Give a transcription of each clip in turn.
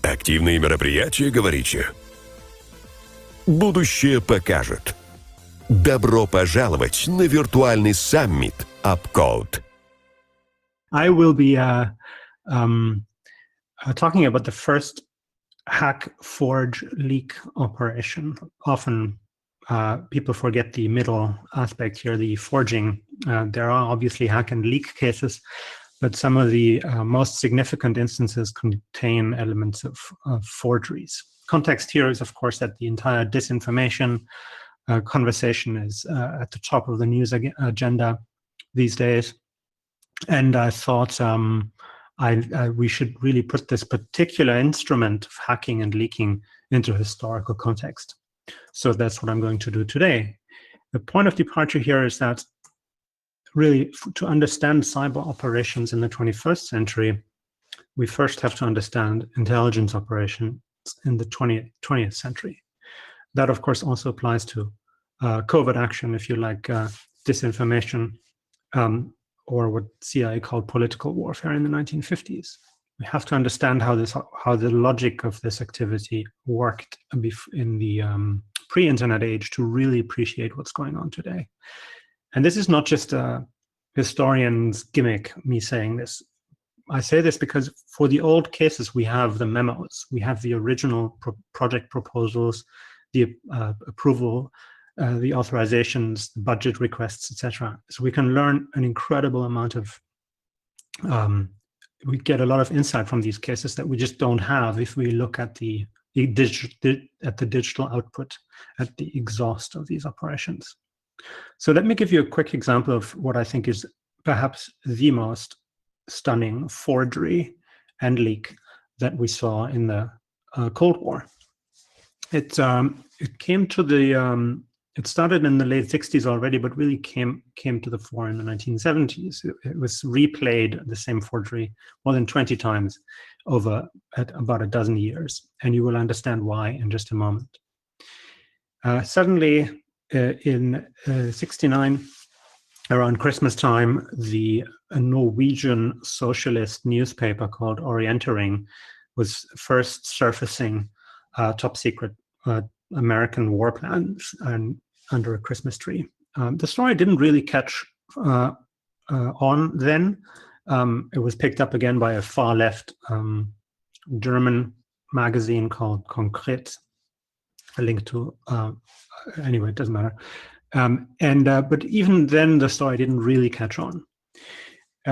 Активные мероприятия, говорите? Будущее покажет. Добро пожаловать на виртуальный саммит UpCode. I will be talking about the first hack, forge, leak operation. Often people forget the middle aspect here, the forging. There are obviously hack and leak cases, but some of the most significant instances contain elements of forgeries. Context here is, of course, that the entire disinformation conversation is at the top of the news agenda these days. And I thought we should really put this particular instrument of hacking and leaking into historical context. So that's what I'm going to do today. The point of departure here is that really, to understand cyber operations in the 21st century, we first have to understand intelligence operations in the 20th century. That, of course, also applies to covert action, if you like, disinformation, or what CIA called political warfare in the 1950s. We have to understand how the logic of this activity worked in the pre-internet age to really appreciate what's going on today. And this is not just a historian's gimmick, me saying this. I say this because for the old cases, we have the memos, we have the original project proposals, the approval, the authorizations, the budget requests, etc. So we can learn an incredible amount of, we get a lot of insight from these cases that we just don't have if we look at the digital output, at the exhaust of these operations. So let me give you a quick example of what I think is perhaps the most stunning forgery and leak that we saw in the Cold War. It came to the it started in the late 60s already, but really came to the fore in the 1970s. It was replayed, the same forgery, more than 20 times over at about a dozen years, and you will understand why in just a moment. Suddenly, in '69, around Christmas time, a Norwegian socialist newspaper called Orientering was first surfacing top secret American war plans and under a Christmas tree. The story didn't really catch on then. It was picked up again by a far left German magazine called Konkret. A link to, anyway, it doesn't matter. But even then, the story didn't really catch on.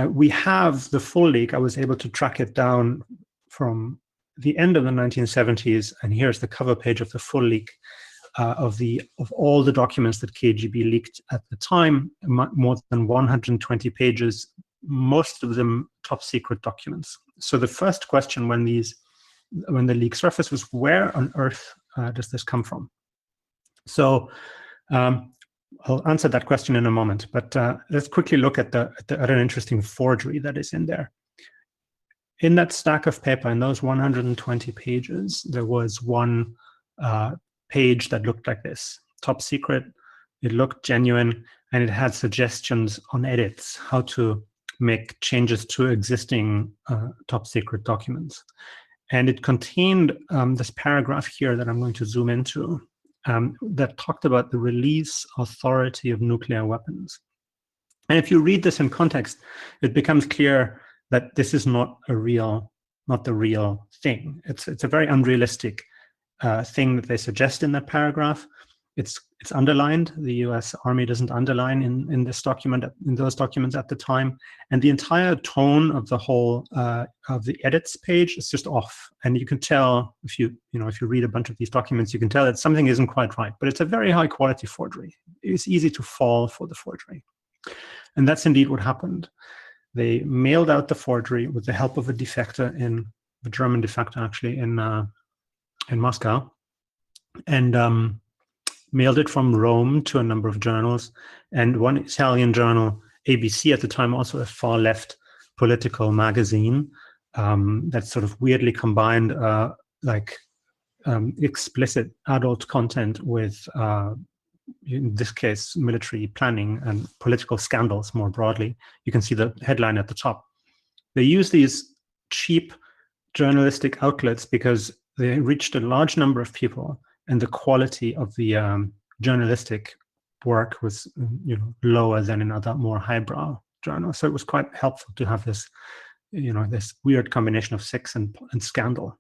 We have the full leak. I was able to track it down from the end of the 1970s, and here's the cover page of the full leak of all the documents that KGB leaked at the time, more than 120 pages, most of them top secret documents. So the first question when the leak surfaced was, where on earth does this come from? So I'll answer that question in a moment, but let's quickly look at an interesting forgery that is in there. In that stack of paper, in those 120 pages, there was one page that looked like this, top secret. It looked genuine, and it had suggestions on edits, how to make changes to existing top secret documents. And it contained this paragraph here that I'm going to zoom into that talked about the release authority of nuclear weapons. And if you read this in context, it becomes clear that this is not the real thing. It's a very unrealistic thing that they suggest in that paragraph. It's underlined. The U.S. Army doesn't underline in this document, in those documents at the time, and the entire tone of the whole of the edits page is just off. And you can tell if you read a bunch of these documents, you can tell that something isn't quite right. But it's a very high quality forgery. It's easy to fall for the forgery, and that's indeed what happened. They mailed out the forgery with the help of a defector, the German defector actually, in Moscow, and mailed it from Rome to a number of journals. And one Italian journal, ABC at the time, also a far left political magazine that sort of weirdly combined explicit adult content with, in this case, military planning and political scandals more broadly. You can see the headline at the top. They use these cheap journalistic outlets because they reached a large number of people, and the quality of the journalistic work was, lower than in other more highbrow journals. So it was quite helpful to have this, this weird combination of sex and scandal.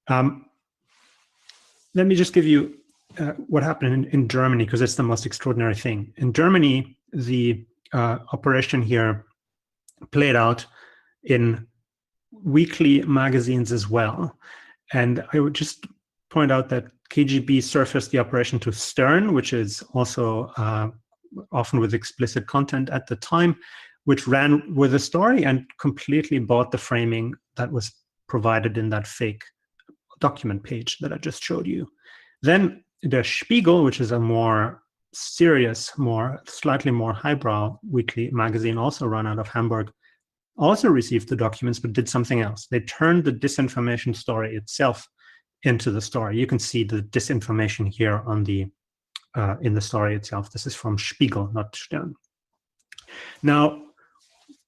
Let me just give you what happened in Germany, because it's the most extraordinary thing. In Germany, the operation here played out in weekly magazines as well. And I would just point out that KGB surfaced the operation to Stern, which is also often with explicit content at the time, which ran with a story and completely bought the framing that was provided in that fake document page that I just showed you. Then Der Spiegel, which is a more serious, slightly more highbrow weekly magazine, also run out of Hamburg, also received the documents but did something else. They turned the disinformation story itself into the story. You can see the disinformation here on the in the story itself. This is from Spiegel, not Stern. Now,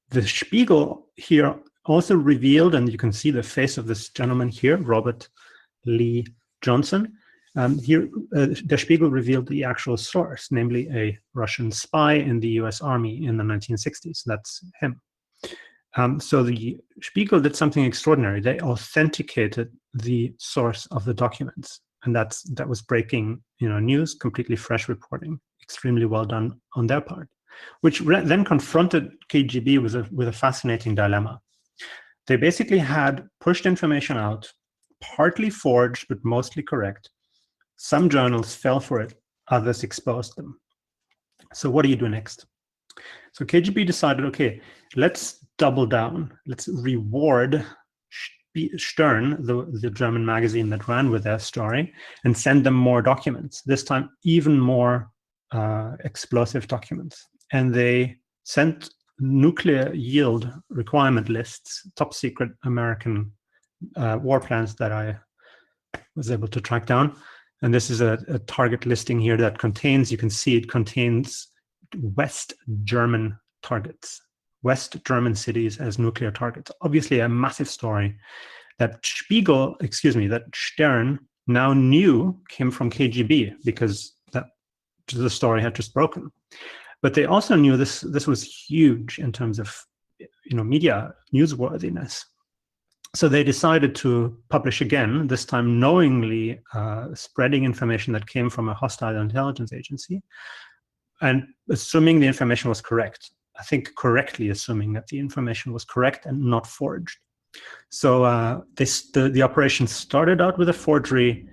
the Spiegel here also revealed, and you can see the face of this gentleman here, Robert Lee Johnson. Here, Der Spiegel revealed the actual source, namely a Russian spy in the US Army in the 1960s. That's him. So the Spiegel did something extraordinary. They authenticated the source of the documents, and that was breaking, news, completely fresh reporting, extremely well done on their part, which then confronted KGB with a fascinating dilemma. They basically had pushed information out, partly forged but mostly correct. Some journals fell for it, others exposed them. So what do you do next? So KGB decided, okay, let's double down. Let's reward Stern, the German magazine that ran with their story, and send them more documents, this time even more explosive documents. And they sent nuclear yield requirement lists, top secret American war plans that I was able to track down. And this is a target listing here that contains, you can see it contains West German targets, West German cities as nuclear targets. Obviously a massive story that that Stern now knew came from KGB, because the story had just broken. But they also knew this was huge in terms of, media newsworthiness. So they decided to publish again, this time knowingly spreading information that came from a hostile intelligence agency, and assuming the information was correct. I think correctly assuming that the information was correct and not forged. So the operation started out with a forgery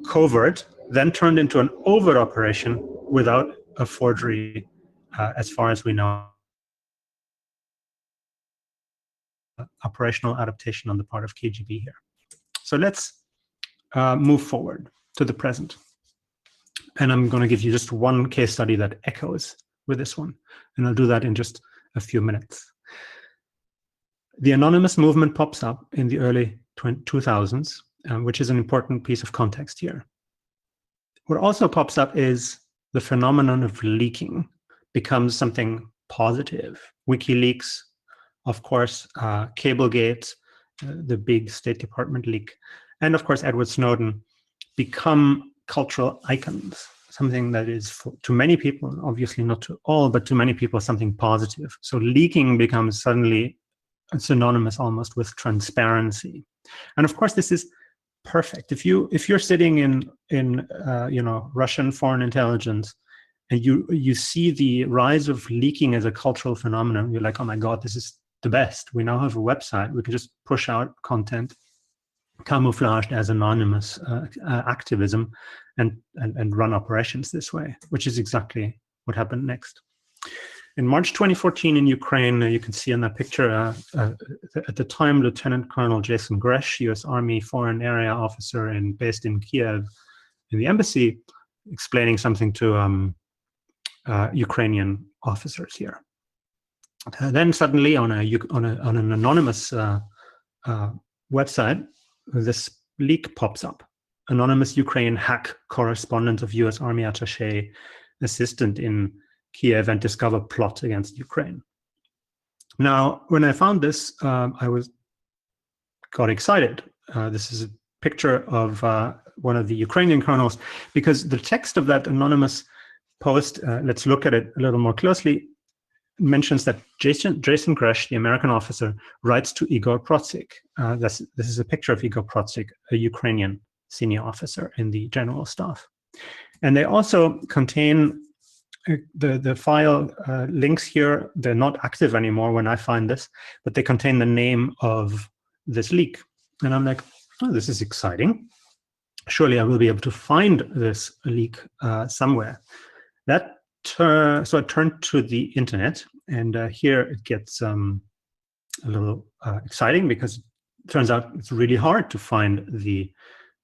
covert, then turned into an overt operation without a forgery, as far as we know. Operational adaptation on the part of KGB here. So let's move forward to the present. And I'm going to give you just one case study that echoes with this one. And I'll do that in just a few minutes. The anonymous movement pops up in the early 2000s, which is an important piece of context here. What also pops up is the phenomenon of leaking becomes something positive. WikiLeaks, of course, Cablegate, the big State Department leak, and of course, Edward Snowden become cultural icons, something that is, to many people, obviously not to all, but to many people, something positive. So leaking becomes suddenly synonymous almost with transparency. And of course, this is perfect. If you're sitting in Russian foreign intelligence, and you see the rise of leaking as a cultural phenomenon, you're like, oh my God, this is the best. We now have a website. We can just push out content camouflaged as anonymous activism and run operations this way, which is exactly what happened next. In March 2014 in Ukraine, you can see in that picture, at the time, Lieutenant Colonel Jason Gresh, U.S. Army Foreign Area Officer based in Kiev in the embassy, explaining something to Ukrainian officers here. Then suddenly on an anonymous website, this leak pops up. Anonymous Ukraine hack correspondent of U.S. Army attaché assistant in Kiev and discover plot against Ukraine. Now, when I found this, I got excited. This is a picture of one of the Ukrainian kernels, because the text of that anonymous post, let's look at it a little more closely, mentions that Jason Gresh, the American officer, writes to Igor Protsik. This is a picture of Igor Protsik, a Ukrainian senior officer in the general staff. And they also contain the file links here. They're not active anymore when I find this, but they contain the name of this leak. And I'm like, oh, this is exciting. Surely I will be able to find this leak somewhere. So I turned to the internet, and here it gets a little exciting, because it turns out it's really hard to find the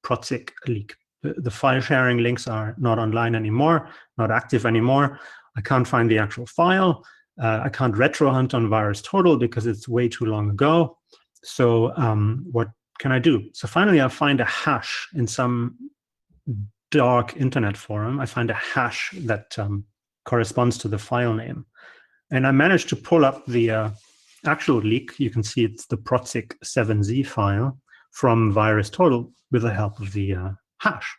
Protsik leak. The file sharing links are not online anymore, not active anymore. I can't find the actual file. I can't retro hunt on VirusTotal because it's way too long ago. So what can I do? So finally, I find a hash in some dark internet forum. I find a hash that corresponds to the file name. And I managed to pull up the actual leak. You can see it's the Protsik 7z file from VirusTotal with the help of the hash.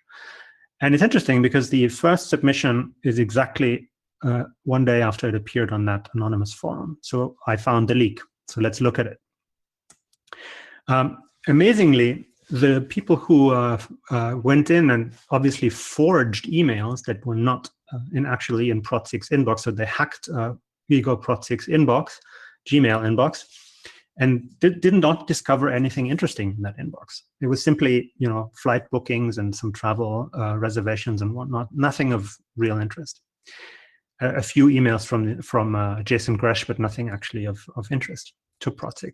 And it's interesting because the first submission is exactly 1 day after it appeared on that anonymous forum. So I found the leak. So let's look at it. Amazingly, the people who went in and obviously forged emails that were not actually in Protsik's inbox, so they hacked Igor Protsik's inbox, Gmail inbox, and did not discover anything interesting in that inbox. It was simply, flight bookings and some travel reservations and whatnot, nothing of real interest. A few emails from Jason Gresh, but nothing actually of interest to Protsik.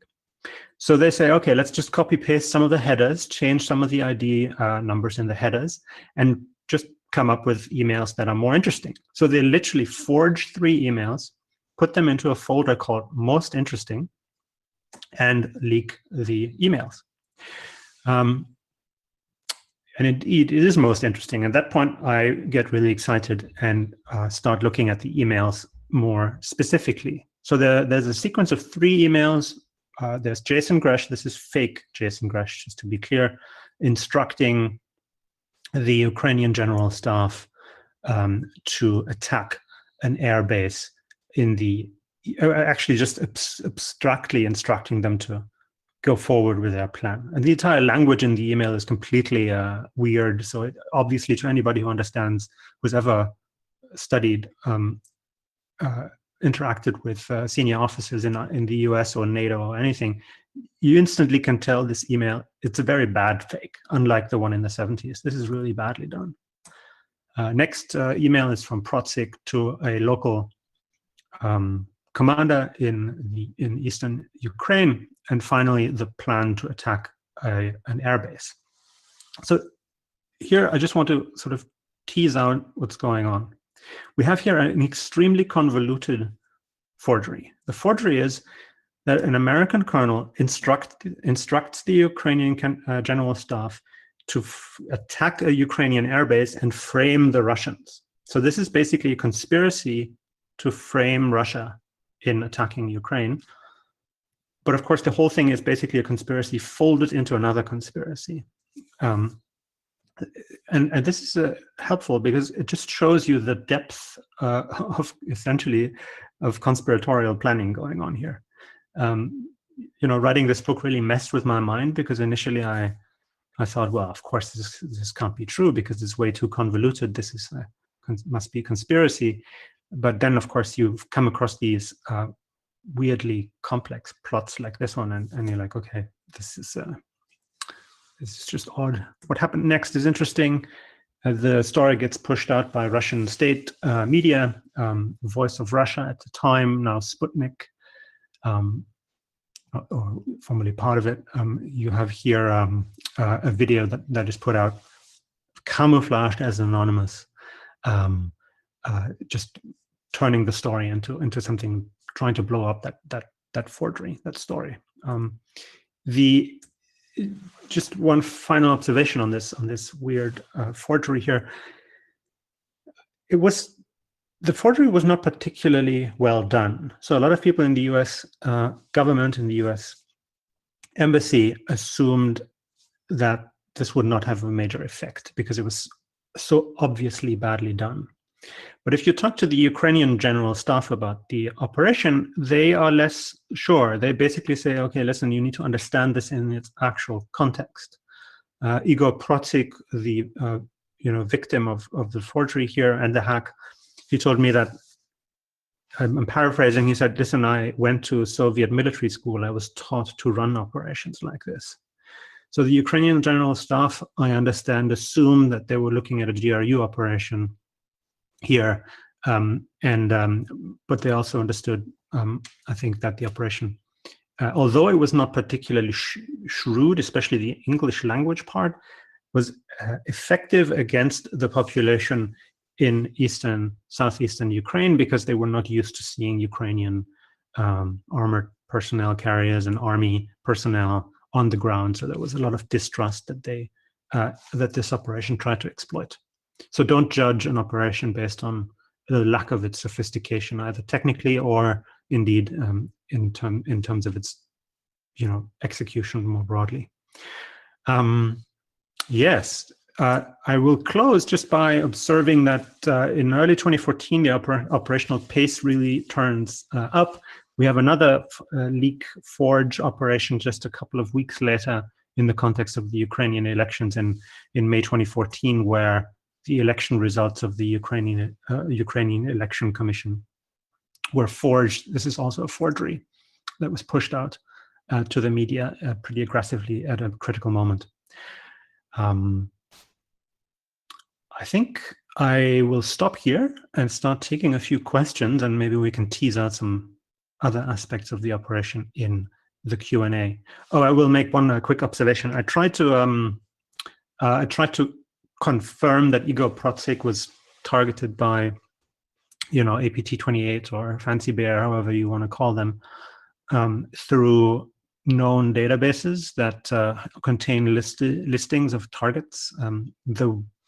So they say, okay, let's just copy paste some of the headers, change some of the ID numbers in the headers, and just come up with emails that are more interesting. So they literally forged 3 emails, put them into a folder called Most Interesting, and leak the emails. And indeed, it is most interesting. At that point, I get really excited and start looking at the emails more specifically. So there's a sequence of 3 emails. There's Jason Gresh. This is fake Jason Gresh, just to be clear, instructing the Ukrainian general staff to attack an air base in the, actually just abstractly instructing them to go forward with their plan. And the entire language in the email is completely weird. So obviously, to anybody who understands, who's ever studied, interacted with senior officers in the US or NATO or anything, you instantly can tell this email, it's a very bad fake, unlike the one in the 70s. This is really badly done. Next email is from Protsik to a local commander in eastern Ukraine, and finally the plan to attack an airbase. So here I just want to sort of tease out what's going on. We have here an extremely convoluted forgery. The forgery is that an American colonel instructs the Ukrainian general staff to attack a Ukrainian airbase and frame the Russians. So this is basically a conspiracy to frame Russia in attacking Ukraine. But of course, the whole thing is basically a conspiracy folded into another conspiracy. And this is helpful because it just shows you the depth of essentially of conspiratorial planning going on here. Writing this book really messed with my mind because initially I thought, well, of course this can't be true because it's way too convoluted. This is must be a conspiracy. But then, of course, you've come across these weirdly complex plots like this one, and you're like, okay, this is just odd. What happened next is interesting. The story gets pushed out by Russian state media, Voice of Russia at the time, now Sputnik, or formerly part of it. You have here a video that is put out, camouflaged as anonymous, just turning the story into something, trying to blow up that forgery, that story. Just one final observation on this weird forgery here. It was The forgery was not particularly well done. So a lot of people in the US government, in the US embassy, assumed that this would not have a major effect because it was so obviously badly done. But if you talk to the Ukrainian general staff about the operation, they are less sure. They basically say, okay, listen, you need to understand this in its actual context. Igor Protsyk, the victim of the forgery here and the hack, he told me that, I'm paraphrasing, he said, listen, I went to Soviet military school. I was taught to run operations like this. So the Ukrainian general staff, I understand, assumed that they were looking at a GRU operation here, but they also understood, I think, that the operation, although it was not particularly shrewd, especially the English language part, was effective against the population in southeastern Ukraine, because they were not used to seeing Ukrainian armored personnel carriers and army personnel on the ground. So there was a lot of distrust that that this operation tried to exploit. So don't judge an operation based on the lack of its sophistication, either technically or indeed in terms of its execution more broadly. Yes, I will close just by observing that in early 2014, the operational pace really turns up. We have another leak forge operation just a couple of weeks later in the context of the Ukrainian elections in May 2014, where the election results of the Ukrainian Election Commission were forged. This is also a forgery that was pushed out to the media pretty aggressively at a critical moment. I think I will stop here and start taking a few questions, and maybe we can tease out some other aspects of the operation in the Q&A. Oh, I will make one quick observation. I tried to confirm that Igor Protsyk was targeted by, APT28 or Fancy Bear, however you want to call them, through known databases that contain listings of targets.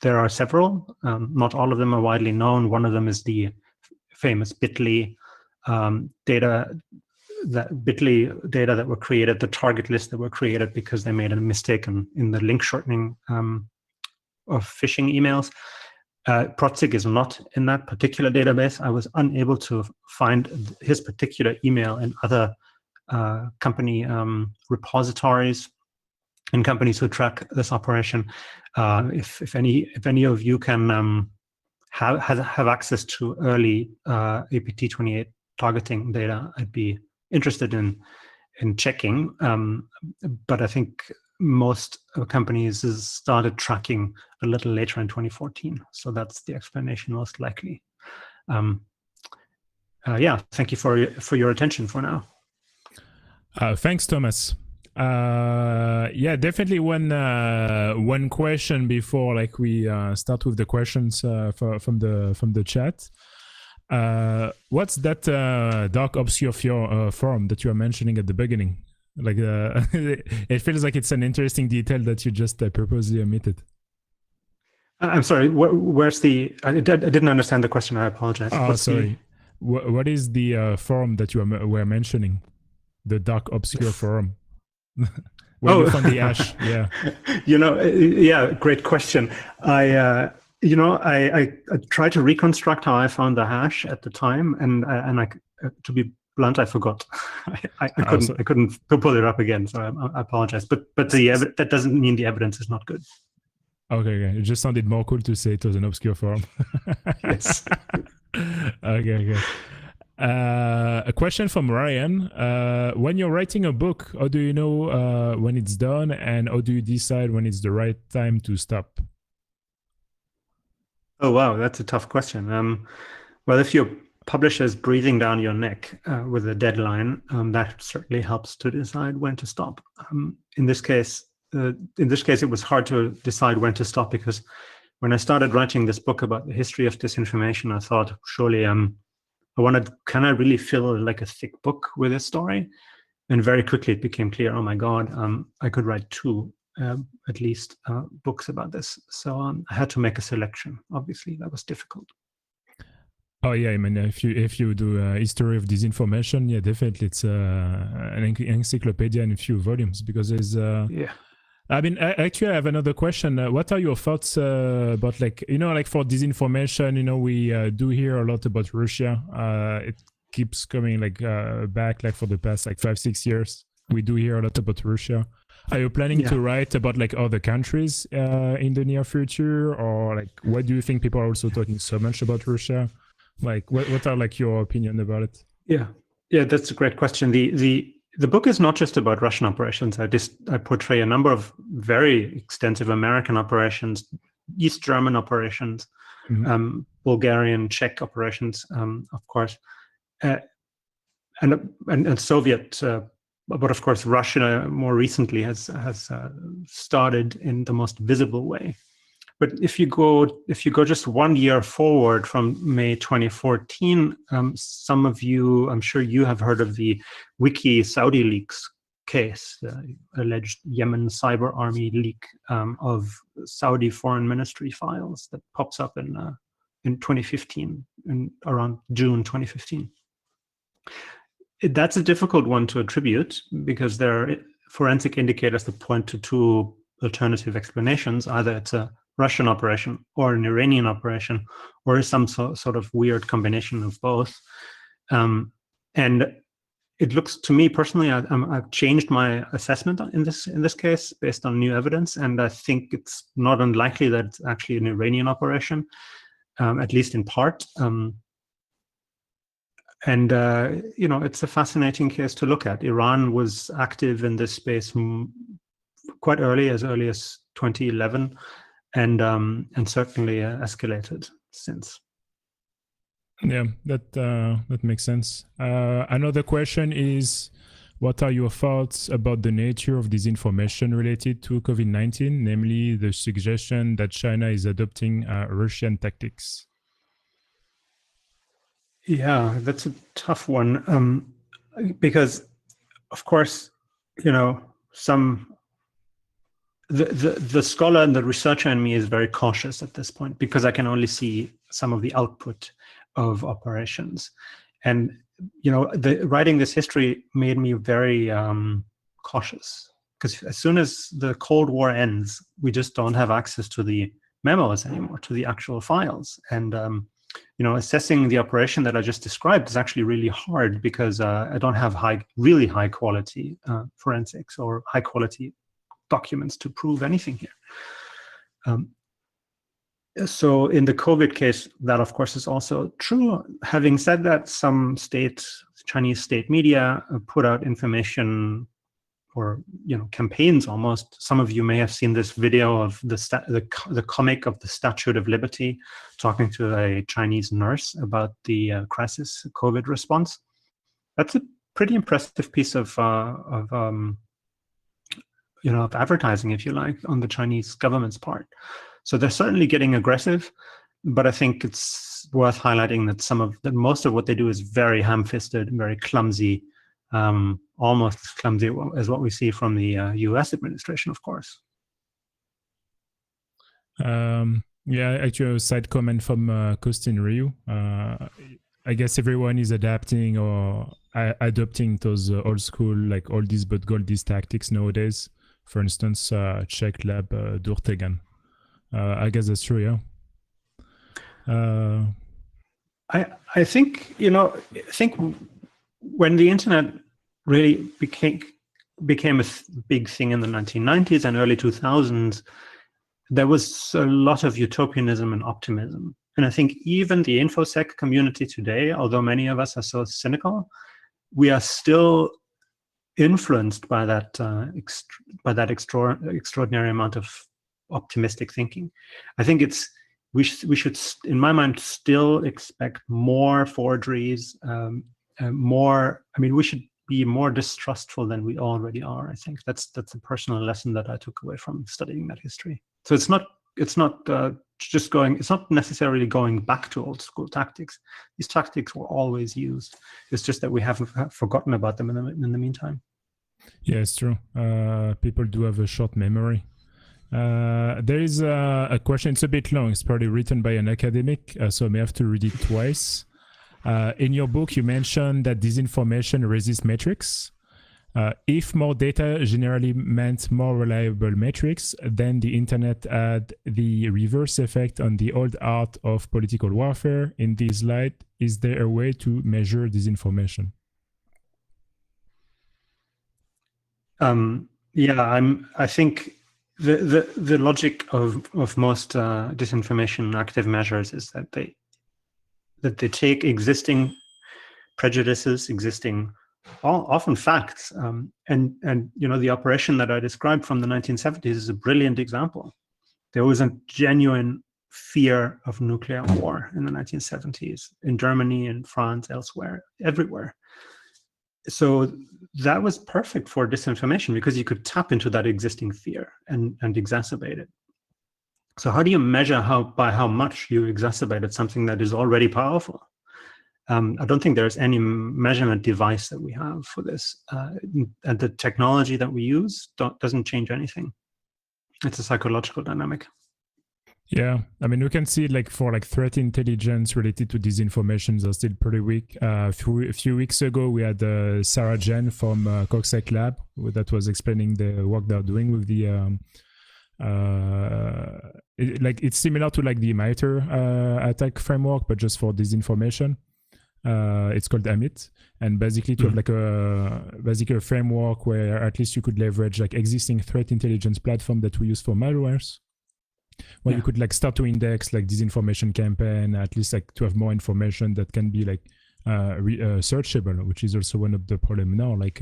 There are several. Not all of them are widely known. One of them is the famous Bitly data that were created, the target list that were created because they made a mistake in the link shortening of phishing emails. Protsyk is not in that particular database. I was unable to find his particular email in other company repositories and companies who track this operation. If any of you can have access to early APT28 targeting data, I'd be interested in checking. But I think most companies started tracking a little later in 2014. So that's the explanation most likely. Yeah, thank you for your attention for now. Thanks, Thomas. Yeah, definitely one question before we start with the questions from the chat. What's that dark obscure forum that you were mentioning at the beginning? It feels like it's an interesting detail that you just purposely omitted. I'm sorry. Where's the? I didn't understand the question. I apologize. Oh, sorry. What is the forum that you were mentioning? The dark obscure forum. Where you found the hash? Yeah. Yeah. Great question. I tried to reconstruct how I found the hash at the time, and I, to be blunt, I forgot. I couldn't pull it up again, so I apologize. But that doesn't mean the evidence is not good. Okay. It just sounded more cool to say it was an obscure forum. Yes. Okay. A question from Ryan. When you're writing a book, how do you know when it's done, and how do you decide when it's the right time to stop? Oh, wow. That's a tough question. Well, if your publisher is breathing down your neck with a deadline, that certainly helps to decide when to stop. In this case, it was hard to decide when to stop, because when I started writing this book about the history of disinformation, I thought, surely can I really fill like a thick book with this story? And very quickly it became clear, oh my God, I could write two at least books about this. So I had to make a selection. Obviously, that was difficult. Oh yeah, I mean, if you do a history of disinformation, yeah, definitely it's an encyclopedia in a few volumes, because there's. Yeah. I mean, actually, I have another question. What are your thoughts about, like, like for disinformation? We do hear a lot about Russia. It keeps coming back, like for the past 5-6 years. We do hear a lot about Russia. Are you planning to write about other countries in the near future, or why do you think people are also talking so much about Russia? What are your opinion about it? Yeah, that's a great question. The book is not just about Russian operations. I portray a number of very extensive American operations, East German operations, Bulgarian, Czech operations, of course, and Soviet. But of course, Russia more recently has started in the most visible way. But if you go just 1 year forward from May 2014, some of you, I'm sure you have heard of the Wiki Saudi leaks case, the alleged Yemen cyber army leak of Saudi foreign ministry files that pops up in 2015, around June 2015. That's a difficult one to attribute, because there are forensic indicators that point to two alternative explanations. Either it's a Russian operation or an Iranian operation, or some sort of weird combination of both. And it looks to me personally, I've changed my assessment in this case based on new evidence, and I think it's not unlikely that it's actually an Iranian operation, at least in part. It's a fascinating case to look at. Iran was active in this space quite early as 2011. And certainly escalated since. Yeah, that makes sense. Another question is, what are your thoughts about the nature of disinformation related to COVID-19, namely the suggestion that China is adopting Russian tactics? Yeah, that's a tough one, because, of course, the scholar and the researcher in me is very cautious at this point, because I can only see some of the output of operations. And, writing this history made me very cautious, because as soon as the Cold War ends, we just don't have access to the memos anymore, to the actual files. And, assessing the operation that I just described is actually really hard, because I don't have really high quality forensics or high quality documents to prove anything here. So in the COVID case, that of course is also true. Having said that, some Chinese state media put out information, or campaigns almost. Some of you may have seen this video of the comic of the Statue of Liberty talking to a Chinese nurse about the crisis COVID response. That's a pretty impressive piece of advertising, if you like, on the Chinese government's part. So they're certainly getting aggressive, but I think it's worth highlighting that most of what they do is very ham-fisted and very clumsy, almost as clumsy as what we see from the US administration, of course. Actually, a side comment from Kostin Ryu. I guess everyone is adapting or adopting those old school, oldies but goldies tactics nowadays. For instance, Czech lab Durtegan. I guess that's true, yeah. I think when the internet really became a big thing in the 1990s and early 2000s, there was a lot of utopianism and optimism. And I think even the InfoSec community today, although many of us are so cynical, we are still influenced by that extraordinary amount of optimistic thinking. I think we should, in my mind, still expect more forgeries, we should be more distrustful than we already are. I think that's a personal lesson that I took away from studying that history. So it's not necessarily going back to old school tactics. These tactics were always used. It's just that we haven't forgotten about them in the meantime. Yeah, it's true. People do have a short memory. There is a question. It's a bit long. It's probably written by an academic, so I may have to read it twice. In your book, you mentioned that disinformation resists metrics. If more data generally meant more reliable metrics, then the internet had the reverse effect on the old art of political warfare. In this light, is there a way to measure disinformation? I think the logic of most disinformation active measures is that they take existing prejudices, existing often facts, and the operation that I described from the 1970s is a brilliant example. There was a genuine fear of nuclear war in the 1970s in Germany, in France, elsewhere, everywhere. So that was perfect for disinformation because you could tap into that existing fear and exacerbate it. So how do you measure by how much you exacerbated something that is already powerful? I don't think there's any measurement device that we have for this. And the technology that we use doesn't change anything. It's a psychological dynamic. Yeah, I mean, we can see like for like threat intelligence related to disinformation are still pretty weak. A few weeks ago, we had Sarah Jen from Coxsec Lab that was explaining the work they're doing with the it's similar to like the MITRE attack framework, but just for disinformation. It's called Amit, and basically to have like a framework where at least you could leverage like existing threat intelligence platform that we use for malwares, where you could like start to index like disinformation campaign, at least like to have more information that can be like searchable, which is also one of the problem now. Like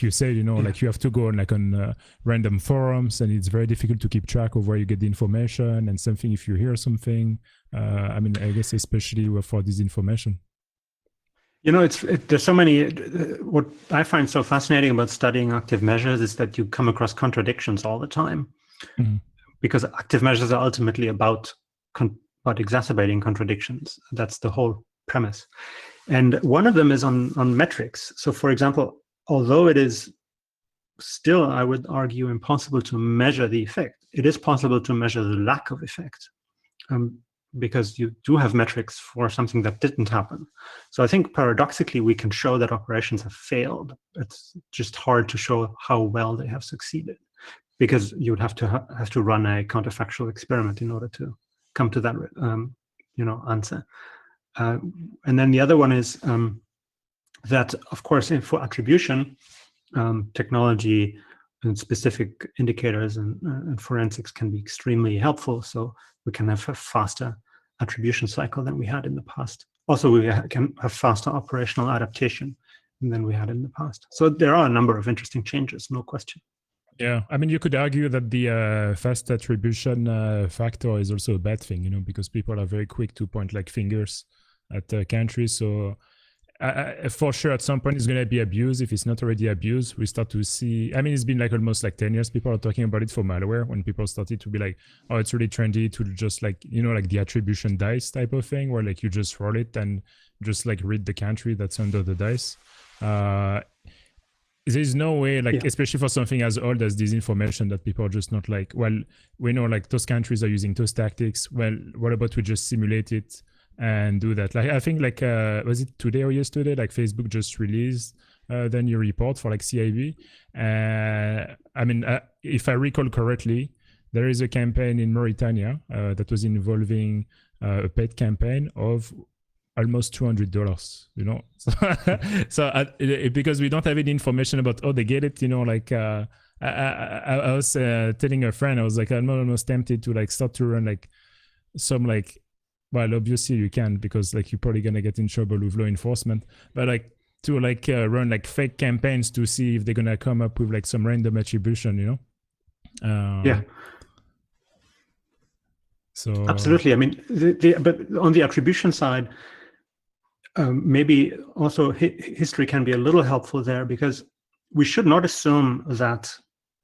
you said, like you have to go on random forums, and it's very difficult to keep track of where you get the information. And something if you hear something, I mean, I guess especially for disinformation. There's so many. What I find so fascinating about studying active measures is that you come across contradictions all the time, because active measures are ultimately about exacerbating contradictions. That's the whole premise. And one of them is on metrics. So, for example, although it is still, I would argue, impossible to measure the effect, it is possible to measure the lack of effect. Because you do have metrics for something that didn't happen. So I think paradoxically, we can show that operations have failed. It's just hard to show how well they have succeeded, because you would have to run a counterfactual experiment in order to come to that answer. And then the other one is that, of course, for attribution, technology and specific indicators and forensics can be extremely helpful. So we can have a faster attribution cycle than we had in the past. Also, we can have faster operational adaptation than we had in the past. So there are a number of interesting changes, no question. Yeah, I mean, you could argue that the fast attribution factor is also a bad thing, because people are very quick to point like fingers at countries. So for sure, at some point, it's going to be abused. If it's not already abused, we start to see, I mean, it's been like almost like 10 years. People are talking about it for malware, when people started to be like, oh, it's really trendy to just like, like the attribution dice type of thing, where like you just roll it and just like read the country that's under the dice. There's no way, like, especially for something as old as disinformation, that people are just not like, well, we know like those countries are using those tactics. Well, what about we just simulate it and do that? Like, I think like, was it today or yesterday, like Facebook just released the new report for like CIB. I mean, if I recall correctly, there is a campaign in Mauritania that was involving a paid campaign of almost $200, so because we don't have any information about how they get it, like I was telling a friend, I was like, I'm almost tempted to like start to run like some like, well, obviously you can, because like you're probably gonna get in trouble with law enforcement, but like to like run like fake campaigns to see if they're gonna come up with like some random attribution, So absolutely. I mean, but on the attribution side, maybe also history can be a little helpful there, because we should not assume that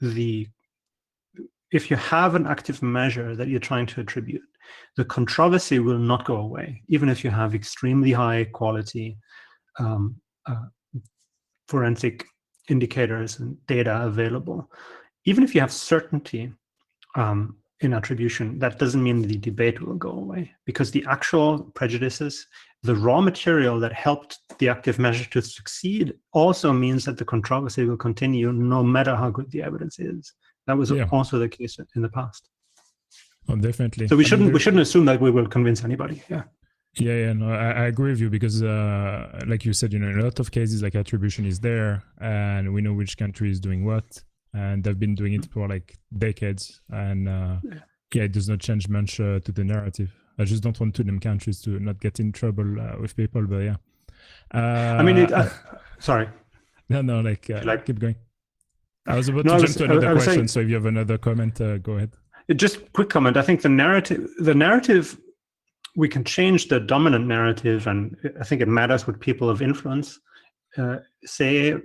if you have an active measure that you're trying to attribute, the controversy will not go away, even if you have extremely high quality forensic indicators and data available. Even if you have certainty, in attribution, that doesn't mean the debate will go away, because the actual prejudices, the raw material that helped the active measure to succeed, also means that the controversy will continue no matter how good the evidence is. That was also the case in the past. Oh, definitely. So we shouldn't assume that we will convince anybody. No, I agree with you, because like you said, in a lot of cases, like attribution is there, and we know which country is doing what, and they've been doing it for like decades, and it does not change much to the narrative. I just don't want them countries to not get in trouble with people, but yeah. I mean, sorry. No, keep going. I was about to jump to another question, saying, so if you have another comment, go ahead. Just quick comment. I think the narrative, we can change the dominant narrative, and I think it matters what people of influence say,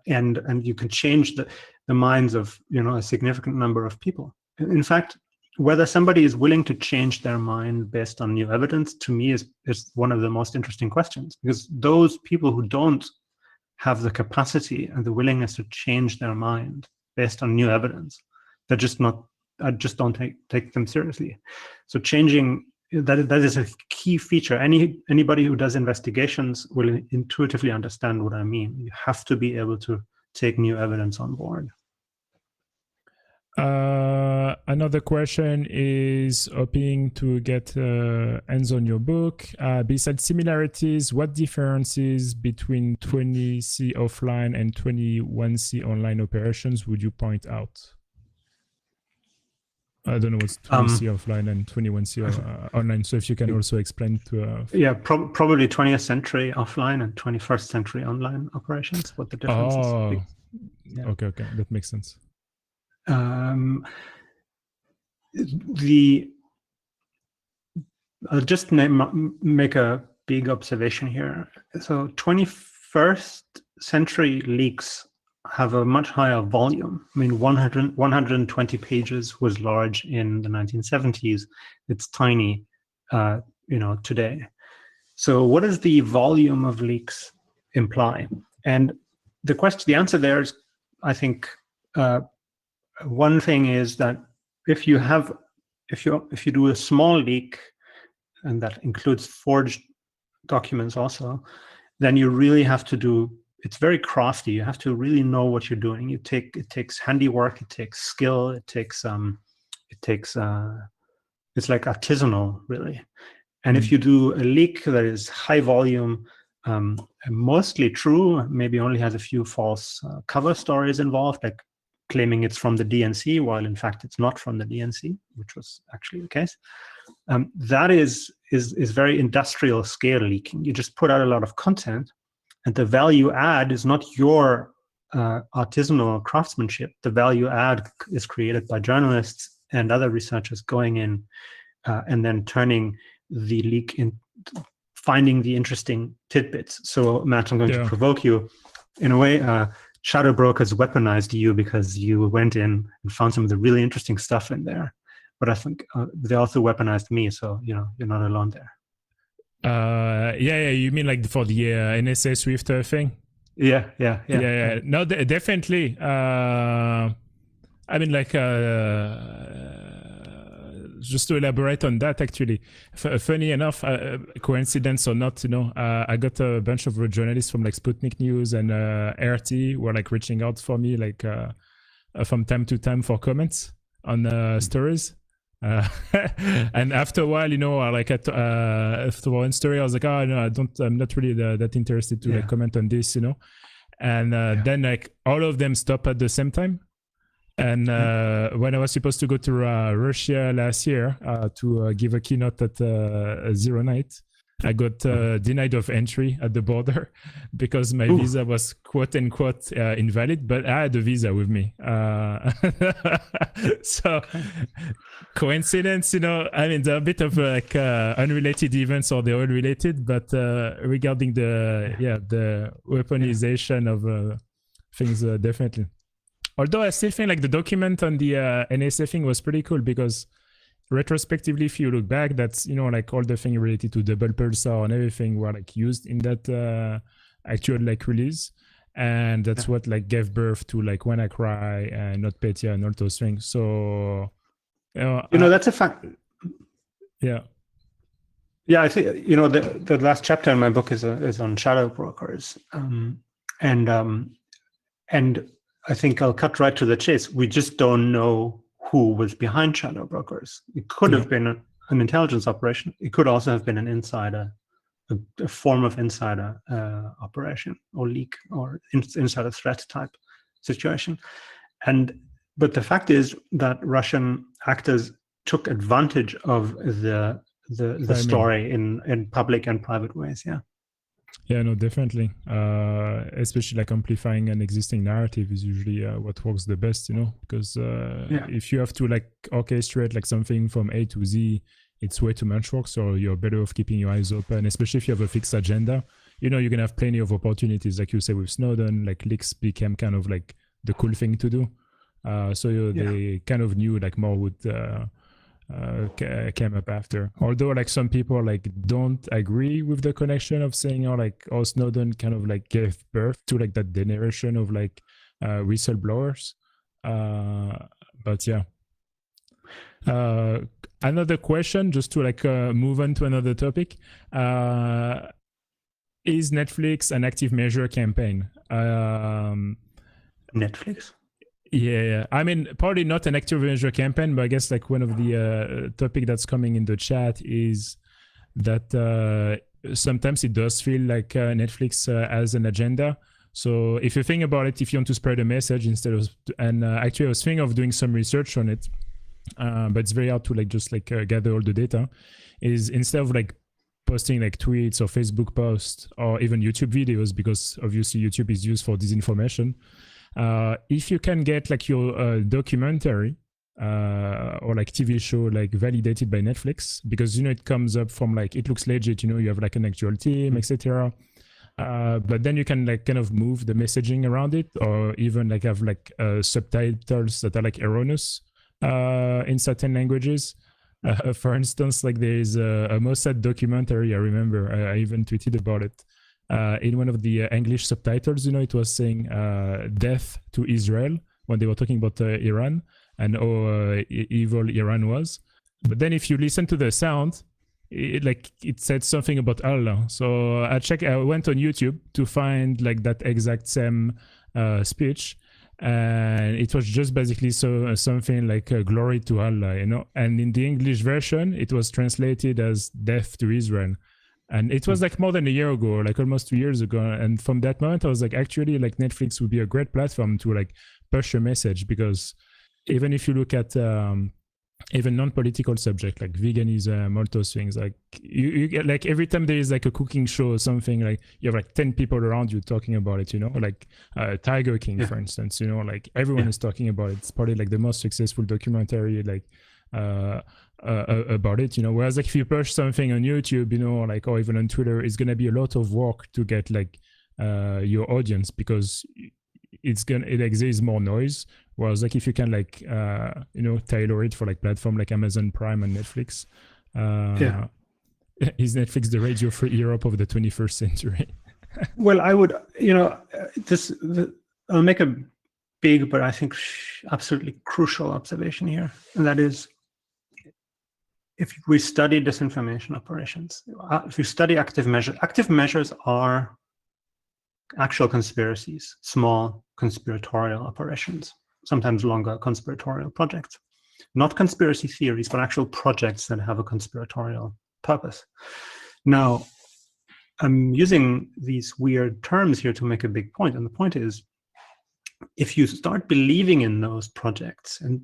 and you can change the minds of a significant number of people. In fact, whether somebody is willing to change their mind based on new evidence, to me, is one of the most interesting questions, because those people who don't have the capacity and the willingness to change their mind based on new evidence, they're just not. I just don't take them seriously. So changing that is a key feature. Anybody who does investigations will intuitively understand what I mean. You have to be able to take new evidence on board. Another question is hoping to get hands on your book. Besides similarities, what differences between 20C offline and 21C online operations would you point out? I don't know what's 20C offline and 21C online. So if you can also explain to... probably 20th century offline and 21st century online operations, what the difference is. Okay, that makes sense. I'll just make a big observation here. So 21st century leaks have a much higher volume. I mean, 120 pages was large in the 1970s. It's tiny, today. So what does the volume of leaks imply? And the answer there is, I think, one thing is that if you do a small leak, and that includes forged documents also, then you really have to do. It's very crafty. You have to really know what you're doing. It takes handiwork. It takes skill. It's like artisanal, really. And if you do a leak that is high volume, mostly true, maybe only has a few false cover stories involved, like claiming it's from the DNC, while in fact it's not from the DNC, which was actually the case. That is very industrial scale leaking. You just put out a lot of content, and the value add is not your artisanal craftsmanship. The value add is created by journalists and other researchers going in and then turning the leak in, finding the interesting tidbits. So, Matt, I'm going to provoke you. In a way, shadow brokers weaponized you because you went in and found some of the really interesting stuff in there. But I think they also weaponized me, so you're not alone there. You mean like for the NSA Swift thing? Yeah. No, definitely. I mean, like, just to elaborate on that, actually, funny enough, coincidence or not, I got a bunch of journalists from like Sputnik News and RT were like reaching out for me, like from time to time for comments on stories. And after a while, like after one story, I was like, I'm not really that interested to like comment on this, and then like all of them stopped at the same time. And when I was supposed to go to Russia last year to give a keynote at Zero Night, I got denied of entry at the border because my visa was quote unquote invalid, but I had a visa with me. So coincidence, I mean, there are a bit of like unrelated events, or they're all related, but regarding the weaponization of things, definitely. Although I still think like the document on the NSA thing was pretty cool, because retrospectively, if you look back, that's, like all the things related to double pulsar and everything were like used in that actual like release. And that's what like gave birth to like WannaCry and NotPetya and all those things. So That's a fact. Yeah. Yeah, I think the last chapter in my book is on shadow brokers, and I think I'll cut right to the chase. We just don't know who was behind shadow brokers. It could have been an intelligence operation. It could also have been an insider, a form of insider operation or leak or insider threat type situation. But the fact is that Russian actors took advantage of the story in public and private ways. Yeah, no, definitely. Especially like amplifying an existing narrative is usually what works the best, because if you have to like orchestrate like something from A to Z, it's way too much work. So you're better off keeping your eyes open, especially if you have a fixed agenda. You're going to have plenty of opportunities. Like you say with Snowden, like leaks became kind of like the cool thing to do. They kind of knew like more would came up after. Although like some people like don't agree with the connection of saying Snowden kind of like gave birth to like that generation of like whistleblowers. But yeah. Another question, just to like move on to another topic. Is Netflix an active measure campaign? Netflix? Yeah, I mean, probably not an active measure campaign, but I guess like one of the topic that's coming in the chat is that sometimes it does feel like Netflix has an agenda. So if you think about it, if you want to spread a message instead of, actually I was thinking of doing some research on it, but it's very hard to like just like gather all the data, is instead of like posting like tweets or Facebook posts or even YouTube videos, because obviously YouTube is used for disinformation. If you can get like your documentary or like TV show like validated by Netflix, because it comes up from like it looks legit, you have like an actual team, etc. But then you can like kind of move the messaging around it, or even like have like subtitles that are like erroneous in certain languages. For instance, like there is a Mossad documentary. I remember I even tweeted about it. In one of the English subtitles, it was saying death to Israel when they were talking about Iran and how evil Iran was. But then if you listen to the sound, it said something about Allah. So I went on YouTube to find like that exact same speech. And it was just basically something like glory to Allah, and in the English version, it was translated as death to Israel. And it was like more than a year ago, like almost 2 years ago. And from that moment, I was like, actually, like Netflix would be a great platform to like push a message, because even if you look at even non-political subject like veganism, all those things, like you get like every time there is like a cooking show or something, like you have like 10 people around you talking about it, like Tiger King, for instance, like everyone is talking about it. It's probably like the most successful documentary like about it, whereas like if you push something on YouTube, like, or even on Twitter, it's going to be a lot of work to get like your audience, because there is more noise. Whereas like if you can like tailor it for like platform like Amazon Prime and Netflix, is Netflix the Radio Free Europe of the 21st century? Well, I would, I'll make a big but I think absolutely crucial observation here, and that is, if we study disinformation operations, if you study active measures are actual conspiracies, small conspiratorial operations, sometimes longer conspiratorial projects, not conspiracy theories, but actual projects that have a conspiratorial purpose. Now, I'm using these weird terms here to make a big point, and the point is, if you start believing in those projects and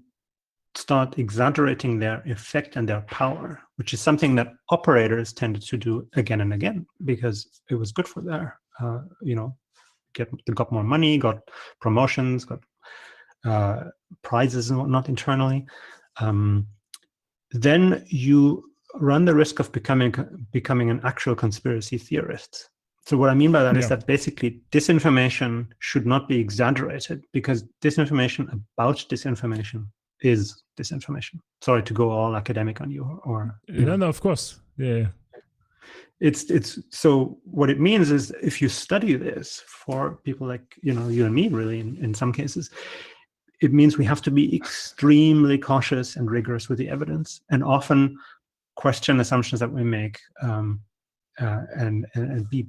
start exaggerating their effect and their power, which is something that operators tended to do again and again because it was good for their, they got more money, got promotions, got prizes and whatnot internally, then you run the risk of becoming an actual conspiracy theorist. So what I mean by that is that basically disinformation should not be exaggerated, because disinformation about disinformation is disinformation. Sorry to go all academic on you, or no, of course, yeah. It's so what it means is, if you study this for people like you and me, really, in some cases, it means we have to be extremely cautious and rigorous with the evidence, and often question assumptions that we make, and be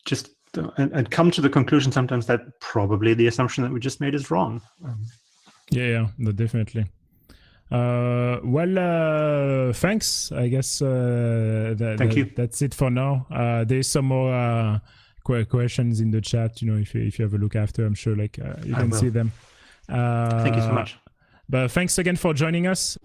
just and come to the conclusion sometimes that probably the assumption that we just made is wrong. Yeah, no, definitely. Well, thanks. I guess Thank you. That's it for now. There's some more questions in the chat. If you have a look after, I'm sure you can see them. Thank you so much. But thanks again for joining us.